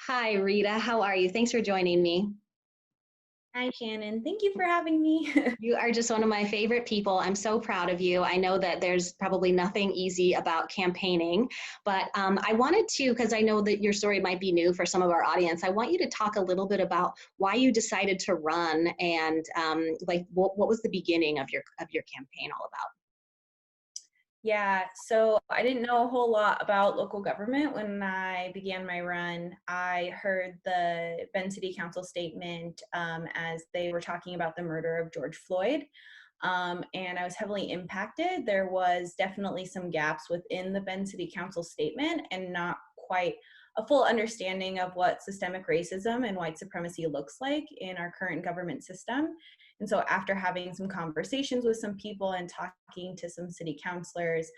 Hi, Rita. How are you? Thanks for joining me. Hi, Shannon. Thank you for having me. You are just one of my favorite people. I'm so proud of you. I know that there's probably nothing easy about campaigning, but I wanted to, because I know that your story might be new for some of our audience, I want you to talk a little bit about why you decided to run and like what was the beginning of your campaign all about? Yeah, so I didn't know a whole lot about local government when I began my run. I heard the Bend City Council statement as they were talking about the murder of George Floyd. And I was heavily impacted. There was definitely some gaps within the Bend City Council statement and not quite a full understanding of what systemic racism and white supremacy looks like in our current government system. And so after having some conversations with some people and talking to some city councilors,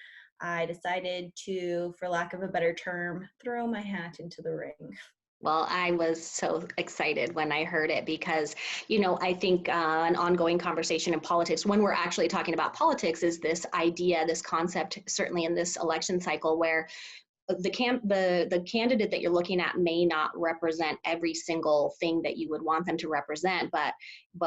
I decided to, for lack of a better term, throw my hat into the ring. Well, I was so excited when I heard it because, I think an ongoing conversation in politics, when we're actually talking about politics, is this idea, this concept, certainly in this election cycle, where the candidate that you're looking at may not represent every single thing that you would want them to represent, but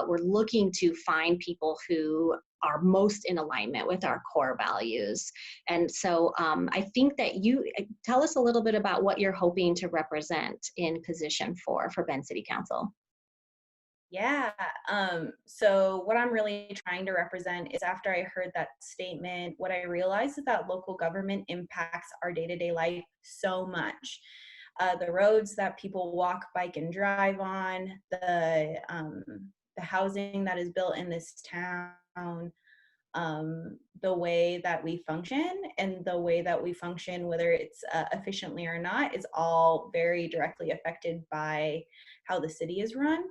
we're looking to find people who are most in alignment with our core values. And so I think that you tell us a little bit about what you're hoping to represent in position for Bend City Council. Yeah. So what I'm really trying to represent is after I heard that statement, what I realized is that local government impacts our day-to-day life so much. The roads that people walk, bike, and drive on, the housing that is built in this town, the way that we function and the way that we function, whether it's efficiently or not, is all very directly affected by how the city is run.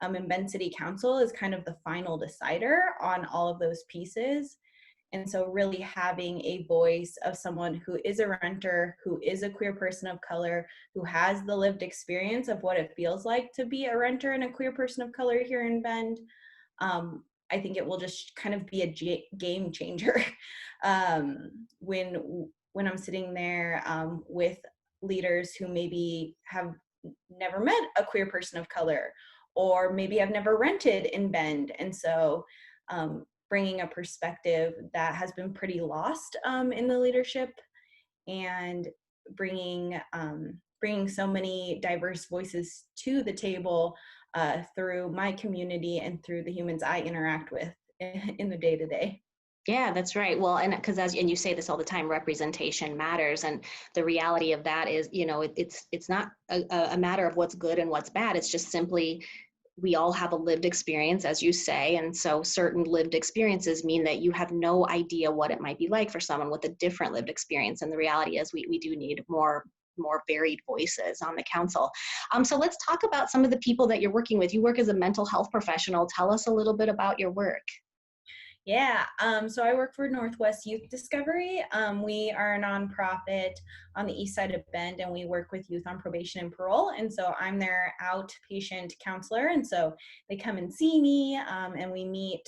And Bend City Council is kind of the final decider on all of those pieces. And so, really having a voice of someone who is a renter, who is a queer person of color, who has the lived experience of what it feels like to be a renter and a queer person of color here in Bend, I think it will just kind of be a game changer when I'm sitting there with leaders who maybe have never met a queer person of color, or maybe have never rented in Bend, and so bringing a perspective that has been pretty lost in the leadership, and bringing so many diverse voices to the table through my community and through the humans I interact with in the day to day. Yeah, that's right. Well, and because and you say this all the time, representation matters, and the reality of that is, it's not a matter of what's good and what's bad. It's just simply we all have a lived experience, as you say, and so certain lived experiences mean that you have no idea what it might be like for someone with a different lived experience. And the reality is, we do need more varied voices on the council. So let's talk about some of the people that you're working with. You work as a mental health professional. Tell us a little bit about your work. Yeah, so I work for Northwest Youth Discovery. We are a nonprofit on the east side of Bend, and we work with youth on probation and parole. And so I'm their outpatient counselor. And so they come and see me, and we meet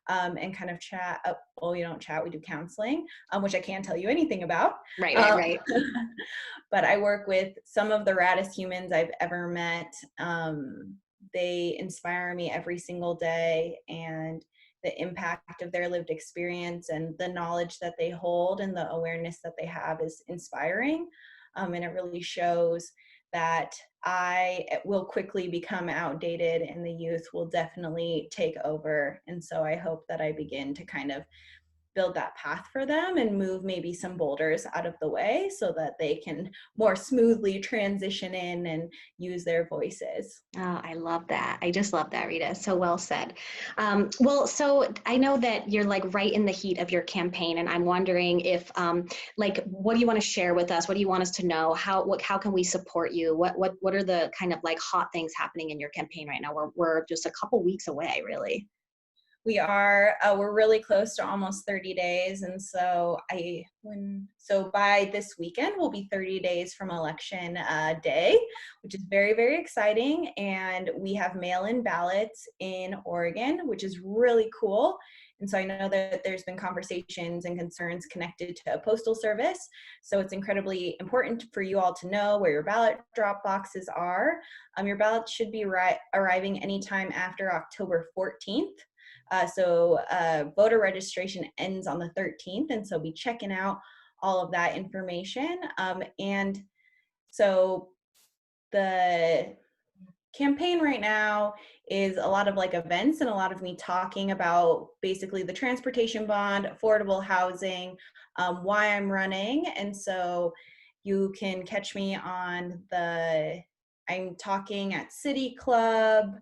and kind of chat. Well, we don't chat, we do counseling, which I can't tell you anything about. Right, right, Um, right. but I work with some of the raddest humans I've ever met. They inspire me every single day, and the impact of their lived experience and the knowledge that they hold and the awareness that they have is inspiring. And it really shows that I will quickly become outdated and the youth will definitely take over. And so I hope that I begin to kind of build that path for them and move maybe some boulders out of the way so that they can more smoothly transition in and use their voices. Oh, I love that. I just love that, Rita. So well said. Well, so I know that you're like right in the heat of your campaign, and I'm wondering if, like, what do you want to share with us? What do you want us to know? How can we support you? What are the kind of like hot things happening in your campaign right now? We're just a couple weeks away, really. We're really close to almost 30 days. And so by this weekend, we'll be 30 days from election day, which is very, very exciting. And we have mail-in ballots in Oregon, which is really cool. And so I know that there's been conversations and concerns connected to a postal service. So it's incredibly important for you all to know where your ballot drop boxes are. Your ballot should be arriving anytime after October 14th. Voter registration ends on the 13th. And so be checking out all of that information. And so the campaign right now is a lot of like events and a lot of me talking about basically the transportation bond, affordable housing, why I'm running. And so you can catch me I'm talking at City Club.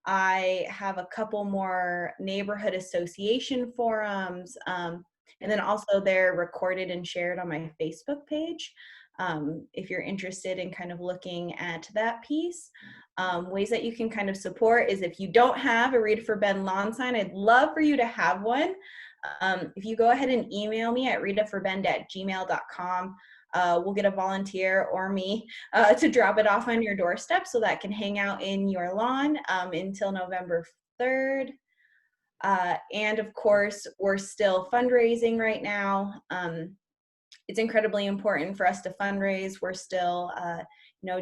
I have a couple more neighborhood association forums. And then also they're recorded and shared on my Facebook page. If you're interested in kind of looking at that piece. Ways that you can kind of support is if you don't have a Rita for Ben lawn sign, I'd love for you to have one. If you go ahead and email me at ritaforbend@gmail.com, we'll get a volunteer or me to drop it off on your doorstep so that can hang out in your lawn until November 3rd. And of course, we're still fundraising right now. It's incredibly important for us to fundraise. We're still,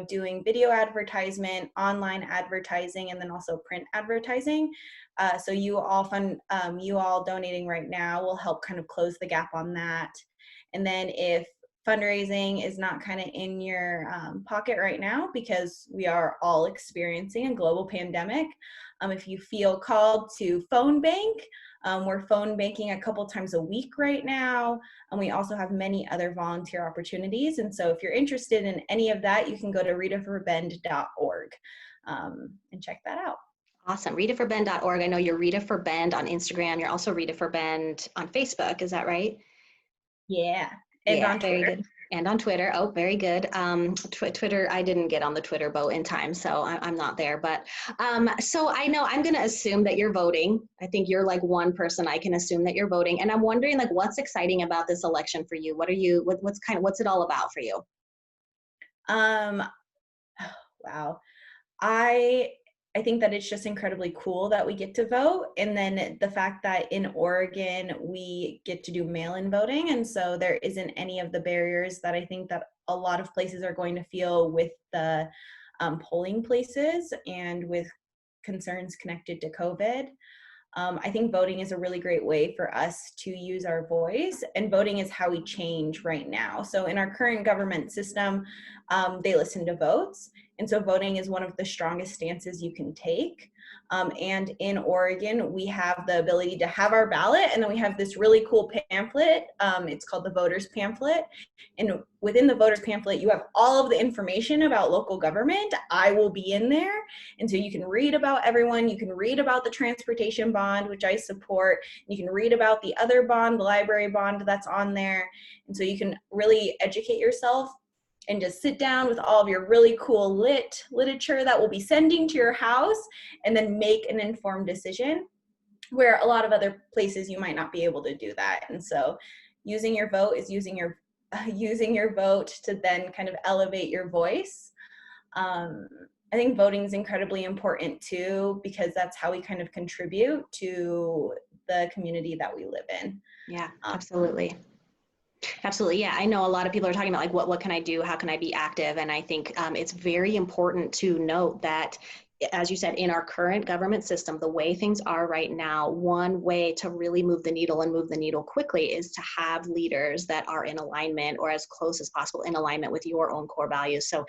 doing video advertisement, online advertising, and then also print advertising. So you all donating right now will help kind of close the gap on that. And then if fundraising is not kind of in your pocket right now, because we are all experiencing a global pandemic, if you feel called to phone bank, we're phone banking a couple times a week right now. And we also have many other volunteer opportunities. And so if you're interested in any of that, you can go to ritaforbend.org and check that out. Awesome. Ritaforbend.org. I know you're Rita for Bend on Instagram. You're also Rita for Bend on Facebook. Is that right? Yeah. And yeah, on Twitter. very good. And on Twitter. Oh, very good. Twitter, I didn't get on the Twitter boat in time, so I'm not there. But so I know I'm going to assume that you're voting. I think you're like one person I can assume that you're voting. And I'm wondering, like, what's exciting about this election for you? What's it all about for you? Wow. I think that it's just incredibly cool that we get to vote. And then the fact that in Oregon, we get to do mail-in voting. And so there isn't any of the barriers that I think that a lot of places are going to feel with the polling places and with concerns connected to COVID. I think voting is a really great way for us to use our voice, and voting is how we change right now. So in our current government system, they listen to votes. And so voting is one of the strongest stances you can take. And in Oregon, we have the ability to have our ballot, and then we have this really cool pamphlet. It's called the Voters Pamphlet. And within the Voters Pamphlet, you have all of the information about local government. I will be in there. And so you can read about everyone. You can read about the transportation bond, which I support. You can read about the other bond, the library bond that's on there. And so you can really educate yourself and just sit down with all of your really cool literature that we'll be sending to your house, and then make an informed decision, where a lot of other places you might not be able to do that. And so using your vote is using your vote to then kind of elevate your voice. I think voting is incredibly important too, because that's how we kind of contribute to the community that we live in. Yeah, absolutely. Absolutely. Yeah. I know a lot of people are talking about like, what can I do? How can I be active? And I think it's very important to note that, as you said, in our current government system, the way things are right now, one way to really move the needle and move the needle quickly is to have leaders that are in alignment, or as close as possible in alignment with your own core values. So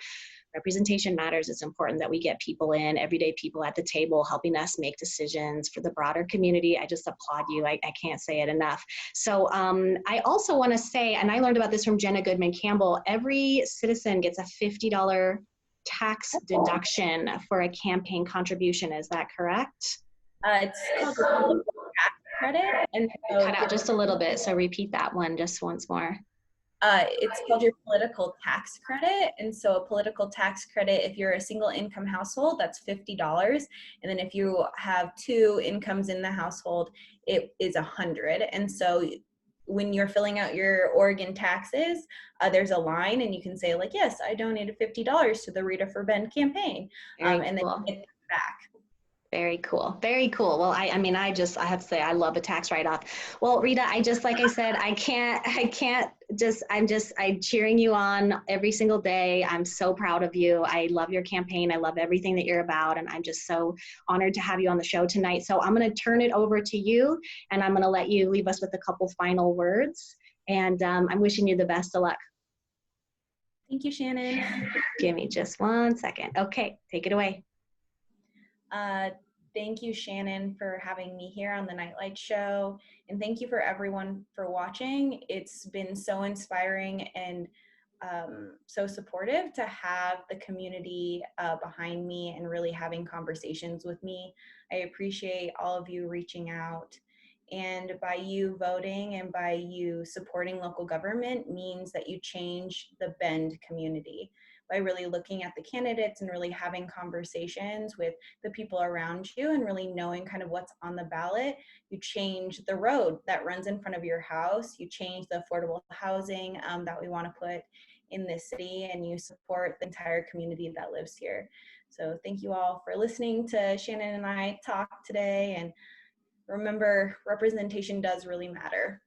representation matters. It's important that we get people in, everyday people at the table, helping us make decisions for the broader community. I just applaud you. I can't say it enough. So I also want to say, and I learned about this from Jenna Goodman Campbell, every citizen gets a $50 tax deduction for a campaign contribution. Is that correct? It's called the political tax credit. And so cut out just a little bit. So repeat that one just once more. It's called your political tax credit. And so a political tax credit, if you're a single income household, that's $50. And then if you have two incomes in the household, it is $100. And so when you're filling out your Oregon taxes, there's a line, and you can say like, yes, I donated $50 to the Rita for Ben campaign. And then you get that back. Very cool. Very cool. Well, I mean, I have to say, I love a tax write-off. Well, Rita, like I said, I'm cheering you on every single day. I'm so proud of you. I love your campaign. I love everything that you're about. And I'm just so honored to have you on the show tonight. So I'm going to turn it over to you, and I'm going to let you leave us with a couple final words. And I'm wishing you the best of luck. Thank you, Shannon. Give me just 1 second. Okay, take it away. Thank you, Shannon, for having me here on the Nightlight Show. And thank you for everyone for watching. It's been so inspiring and so supportive to have the community behind me and really having conversations with me. I appreciate all of you reaching out. And by you voting and by you supporting local government means that you change the Bend community by really looking at the candidates and really having conversations with the people around you and really knowing kind of what's on the ballot. You change the road that runs in front of your house. You change the affordable housing that we want to put in this city, and you support the entire community that lives here. So thank you all for listening to Shannon and I talk today. And remember, representation does really matter.